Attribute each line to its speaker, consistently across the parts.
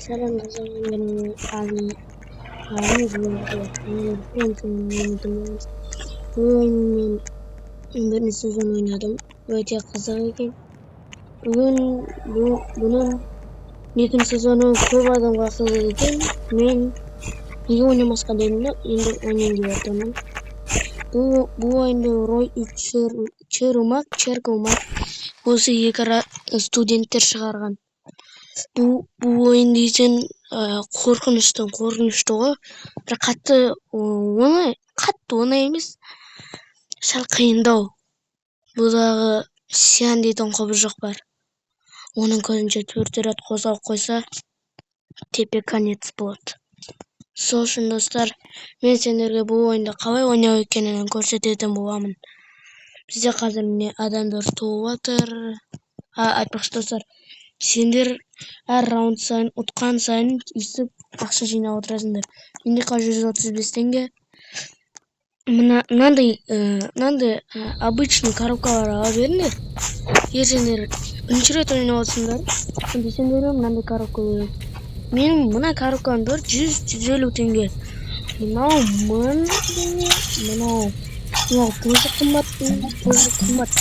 Speaker 1: Салам достар, мен Ali. Ben birinci sezon oynadım. Öte kızık ekan. Bugün bunun ikinci sezonu көп адамга кызык экен. Men неге ойнамасқа дедім да, енді ойнайын деп жатырмын. Бұл ойынды Рой Черкумак осы екі студенттер шығарған. Бұл ойын дейтін қорқынышты ғой. Бір қатты оңай емес, сәл қиындау. Бұдағы Сиан дейтін құбыжық бар. Оның көзінше 4 рет қозғап қойса, тепе конец болады. Сол үшін достар, мен сендерге бұл ойынды қалай ойнау екенін көрсететін боламын. Бізде қазір міне адамдар туып жатыр. Айтпақшы достар, сендер әр раунд сайын ұтқан сайын өйстіп ақша жинап отырасыңдар. Менде қазір 135 теңге. Мынандай обычный коробкалар ала беріңдер. Егер сендер бірінші рет ойнап отырсыңдар, онда сендерге мынандай коробка береді. Менің мына коробканың бәрі 100-150 теңге. Мынау 1000 теңге, мынау тоже қымбат.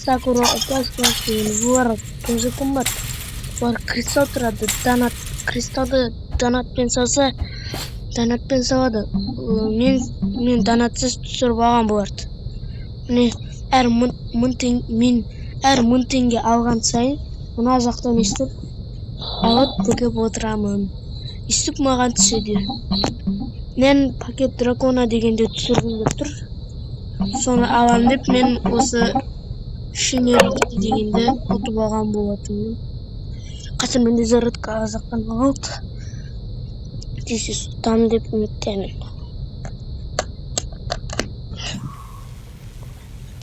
Speaker 1: Сакура опасность деген бұлар тоже қымбат. Бұлар кристалл тұрады, кристалды донатпен салады. Мен донатсыз түсіріп алған боларды. Міне әр 1000 теңге алған сайын мына жақтан естіп алып тігіп отырамын. Естіп маған түседі. Мен пакет дракона дегенде түсіргім келіп тұр. Соны алам деп мен осы шинелики дегенде ұтып алған болатынмын. Қазір менде зарядка азақтан алды. Десе ұтамын деп үміттемін.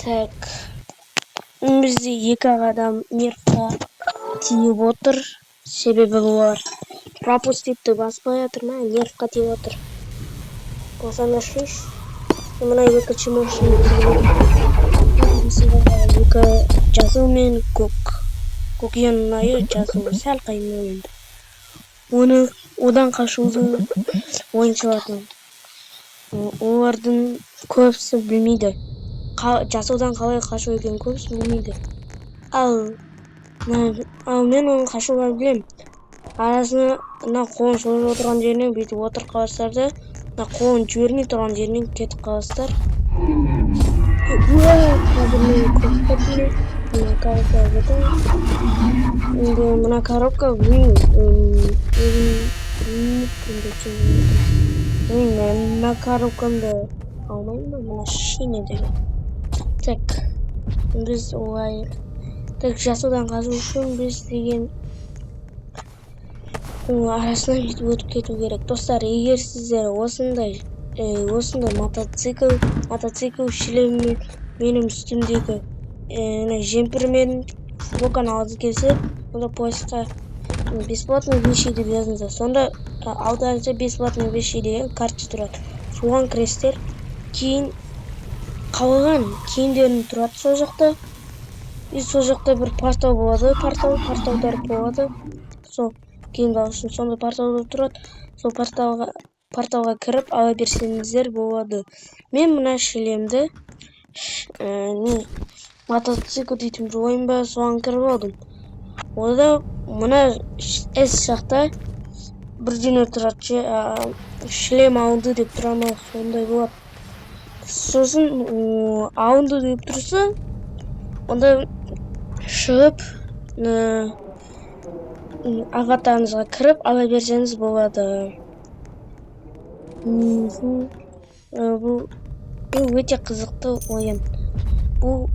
Speaker 1: Так, бізде екі адам нервқа тиіп отыр. Себебі олар пропуститті баспай жатыр ма, нервқа тиіп отыр. Осында шеш. Мына екі чемошын екі жазу мен көкиен ұнайы жазу сәл қайын ойынды. Одан қашуды ойыншылардың. Олардың көбісі білмейді. Жасудан қалай қашу екен көбісі білмейді. Ал мен оның қашуға білем. Арасына қолын созып отырған жерінен бүйтіп отырып қаласыздар да, қолын жібермей тұрған жерінен кетіп қаласыздар. Мына коробка мына коробкамды алмаймын ба, мына шине деген. Так, біз олай. Так, жасудан қашу үшін біз деген арасынан бүйтіп өтіп кету керек. Достар, егер сіздер осындай мотоцикл шлеммен менің үстімдегі жемпірмен футболканы алғысы келсе, онда поисқа бесплатные вещи деп жазыңыздар. Сонда аударынша бесплатные вещи деген карточка тұрады. Соған кіресіздер. Кейін қалған киімдерін тұрады сол жақта. Сол жақта бір портал болады, порталдар болады. Сол киімді алу үшін сонда порталдар тұрады. Сол порталға кіріп ала берсеңіздер болады. Мен мына шлемді мотоцикл дейтін бір ойын ба, соған кіріп алдым. Ода мына S жақта бірдеңе тұрады. Шлем алынды деп тұра ма, сондай болады. Сосын алынды деп тұрса, онда шығып аватарыңызға кіріп ала берсеңіз болады. Бұл өте қызықты ойын. Бұл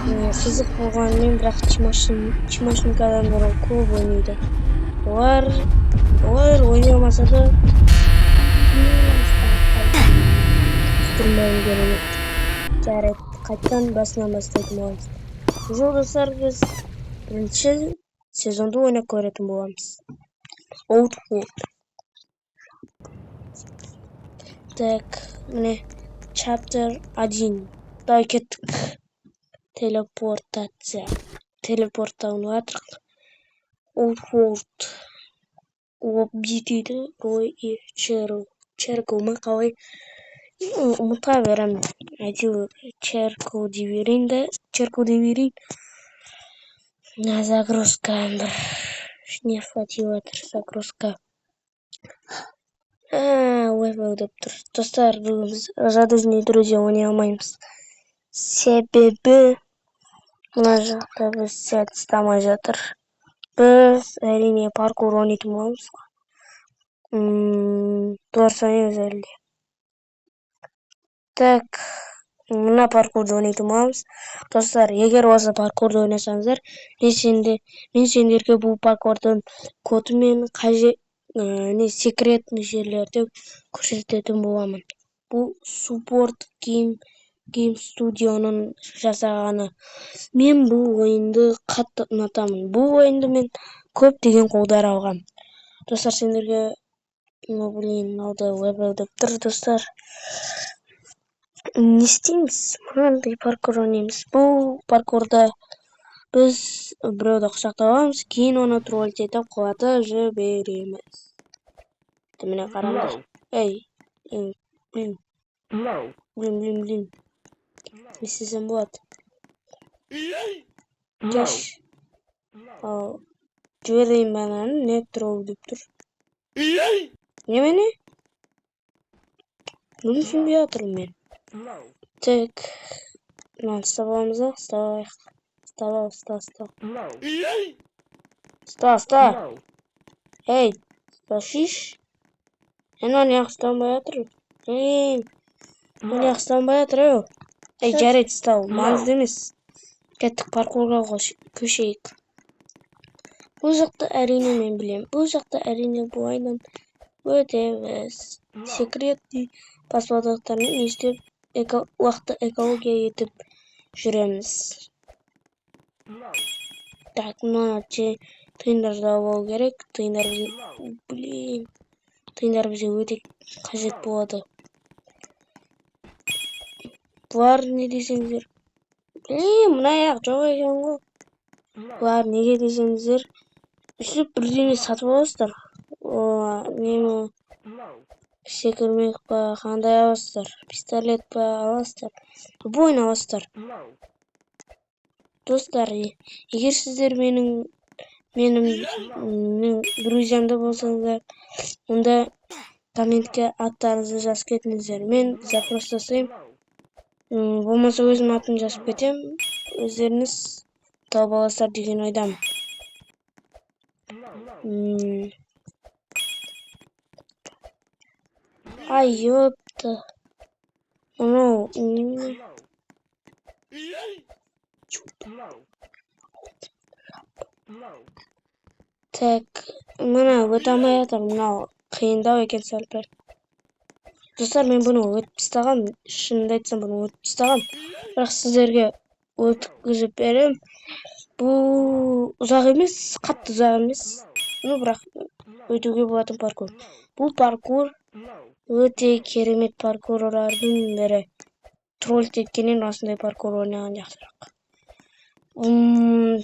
Speaker 1: қызық болғанымен, бірақ чемошник адамдар көп ойнайды. Олар ойнамаса да тұрмауы керек. Жарайды, қайттан басынан бастайтын боламыз. Жолдастар, біз бірінші сезонды ойнап көретін боламыз. Outworld. Так, міне Chapter 1. Давай кеттік. Телепорталанып жатырық. Outworld Lobby дейді. Рой и Черкл ма қалай ұмыта беремін. Әйтеуір Черкл дей берейін да. Черкл дей берейін. Загрузка бір не хватило загрузка. Ойбай деп тұр. Достар, біз радужные друзья ойнай алмаймыз. Себебі мына жақта біз сәт ұстамай жатыр. Біз әрине паркур ойнайтын боламыз. Дұрыс ойнаймыз әлде. Так, мына паркурды ойнайтын боламыз. Достар, егер осы паркурды ойнасаңыздар, мен сендерге бұл паркурдың коды мен секретный жерлерді көрсететін боламын. Бұл Support Game Studio'ның жасағаны. Мен бұл ойынды қатты ұнатамын. Бұл ойынды мен көптеген қолдар алғам. Достар, сендерге алды левел деп тұр, достар. Не істейміз? Мынандай паркур ойнаймыз. Бұл паркурда біз біреуді құшақтап аламыз, кейін оны тролльтетіп құлата жібереміз. Міне қараңдар. Ей, блин. Не істесем болады. Кеш. Жіберейін бананы, не тролл деп тұр. Немене? Бұны түсінбей жатырмын мен. Так, ұстабамыз ба? Ұста. Ей, ұсташиш. Неғып ұстанбай жатыр? Неғып ұстанбай жатыр? Ей, жарайды ұстау, маңызды емес. Кеттік паркурға көшейік. Бұл жақта әрине мен білем. Бұл жақта әрине бұл айнан өтеміз. Секретный паспорттармен естіп уақытты экология етіп жүреміз. Так, мына тиындар да болу керек. Тиындар бізге өте қажет болады. Бұлар не десеңіздер? Мына аяқ жоқ екен ғой. Бұлар неге десеңіздер? Үсіп бірдеңе сатып аласыздар. Немі секірмек па, қандай аласыздар? Пистолет па аласыздар? Бойын аласыздар. Достар, егер сіздер менің друзьямды болсаңыздар, онда комментке аттарыңызды жазып кетіңіздер. Мен запрос жасаймын. Болмаса өзім атын жазып кетем. Өздеріңіз тауып аласыздар деген ойдамын. Ай, ёпта. Мынау немене? Так, мына өте алмай жатыр. Мынау қиындау екен сәл-пәл. Достар, мен бұны өтіп тастағам. Шынымды айтсам, бұны өтіп тастағам. Бірақ сіздерге өткізіп берем. Бұл ұзақ емес, қатты ұзақ емес. Бірақ өтуге болатын паркур. Бұл паркур өте керемет паркурлардың бірі. Тролль теткенен осындай паркур ойнаған жақсырақ.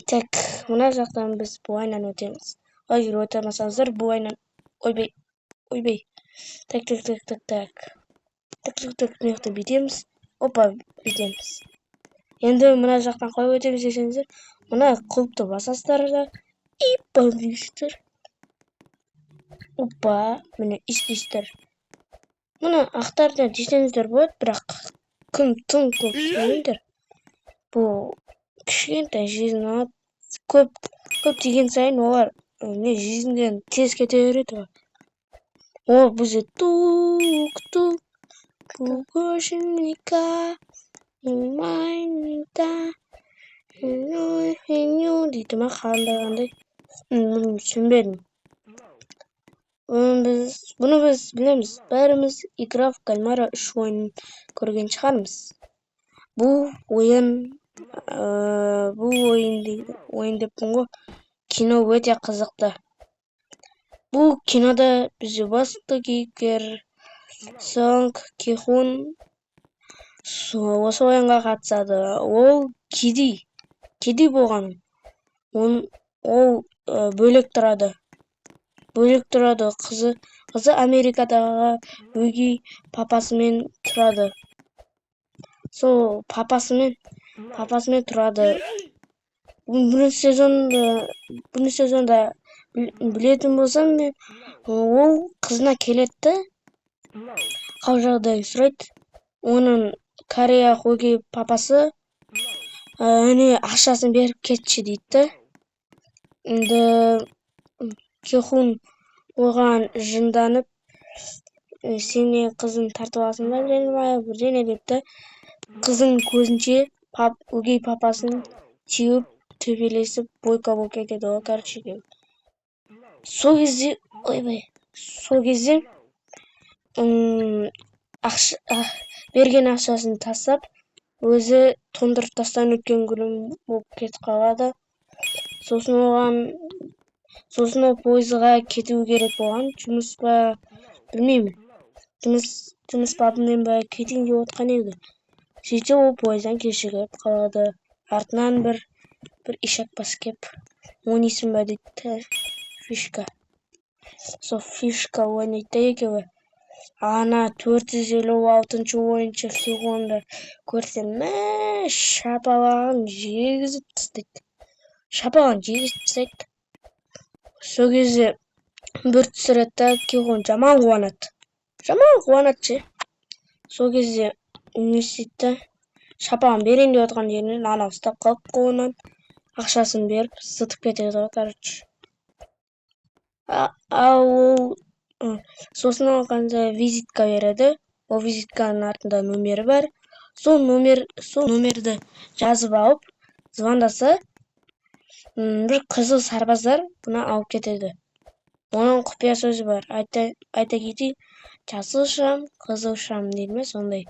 Speaker 1: Так, мына жақтан біз бұл айнан өтеміз. Егер өте алмасаңыздар, бұл айнан ойбай. Так. Мықты бітеміз. Опа, бітеміз. Енді мына жақтан қой өтеміз десеңіздер, мына құлыпты басасыздар да и побеждер. Опа, міне істейсіздер. Мына ақтардан десеңіздер болады, бірақ күн тым көп демеңдер. Бұл кішкентай жизнь алады. Көп деген сайын олар жизньден тез кете береді. Ол бізде тук-тук пугошенника майнита дейді ма қандай. Түсінбедім. Бұны біз білеміз. Бәріміз игра в кальмара 3 ойынын көрген шығармыз. Бұл ойын деппін ғой. Кино өте қызықты. Бұл кинода бізде басты кейіпкер Сонг Ки-хун осы ойынға қатысады. Ол кедей болған. Ол бөлек тұрады. Қызы Америкадағы өгей папасымен тұрады. Сол папасымен тұрады. Бірінші сезонда білетін болсам, мен ол қызына келеді, қал жағдай сұрайды. Оның Корея өгей папасы ақшасын беріп кетші дейді. Енді Кехун оған жынданып, сене қызын тартып алсын ба, бірдеңе депті. Қызың көзінше өгей папасын теуіп, төбелесіп, бойка болып кетеді ғой, короче. Сол кезде берген ақшасын тастап, өзі тоңдырып тастан өткен күнім болып кетіп қалады. Сосын ол пойызға кету керек болған, жұмыс па, білмеймін. Жұмыс бабымен ба кетейін деп отқан еді. Сөйтсе ол пойыздан кешігіп қалады. Артынан бір ишак бас кеп, ойнайсың ба дейді, фишка. Сол фишка ойнайды екеуі. Ана 456 ойыншы Кехунды көрсем, шапалағын жегізіп тастайды. Сол кезде бір түсіретті, Кехун жаман қуанады. Сол кезде не істейді, шапалағын берейін деп отқан жерінен ана ұстап қалып қолынан ақшасын беріп зытып кетеді ғой, короче. Сосын алғанда визитка береді. Ол визитканың артында номері бар. Сол номерді жазып алып, звондаса, бір қызыл сарбаздар бұны алып кетеді. Оның құпия сөзі бар. Айта кетейін, жасыл шам, қызыл шам дейді ме, сондай.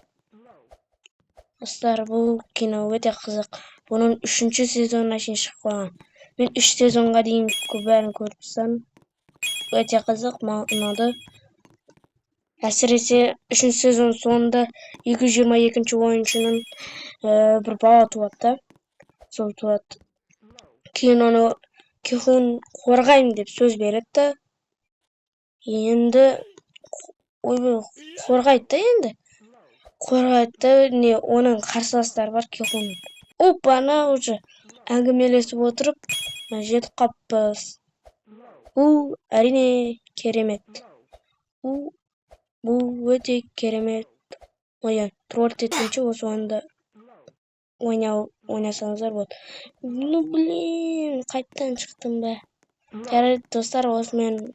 Speaker 1: Достар, бұл кино өте қызық. Бұның 3-ші сезонына шейін шығып қалған. Мен 3 сезонға дейін бәрін көріп тастадым. Өте қызық, ұнады. Әсіресе 3-ші сезон соңында 222-ші ойыншының бір бала туады. Сол туады. Кейін оны Кехун қорғаймын деп сөз береді. Енді қорғайды. Оның қарсыластары бар Кехунның. Опана уже әңгімелесіп отырып, жетіп қаппыз. Бұл әрине керемет. Бұл өте керемет ойын. Тролль етінші осы ойында ойнасаңыздар болады. Қайттан шықтым ба. Жарайды, достар, осымен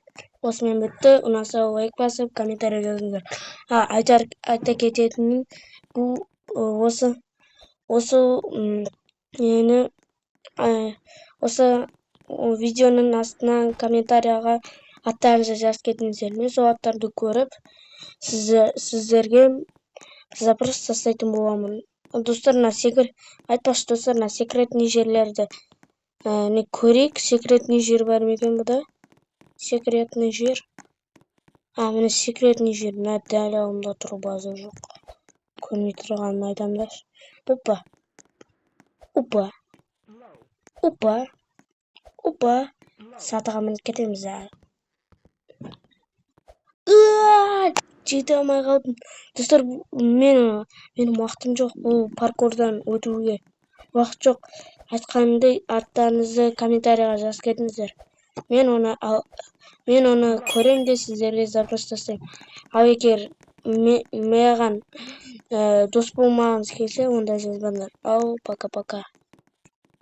Speaker 1: бітті. Ұнаса лайк басып, комментарий жазыңыздар. Айта кететінім, осы видеоның астынан комментарияға аттарыңызды жазып кетіңіздер. Мен сол аттарды көріп, сіздерге запрос тастайтын боламын. Достарына секретный жерлерді көрейік. Секретный жер бар ма екен бұда? Секретный жер. Міне секретный жер. Дәл алдымда тұр, база жоқ. Көрмей тұрғанын айтамдар. Опа. Сатыға мініп кетеміз. Жете алмай қалдым. Достар, менің уақытым жоқ бұл паркурдан өтуге. Уақыт жоқ. Айтқанымдай аттарыңызды комментарияға жазып кетіңіздер. Мен оны көрем де сіздерге запрос тастаймын. Ал егер маған дос болмағыңыз келсе, онда жазбаңдар. Ал, пока-пока.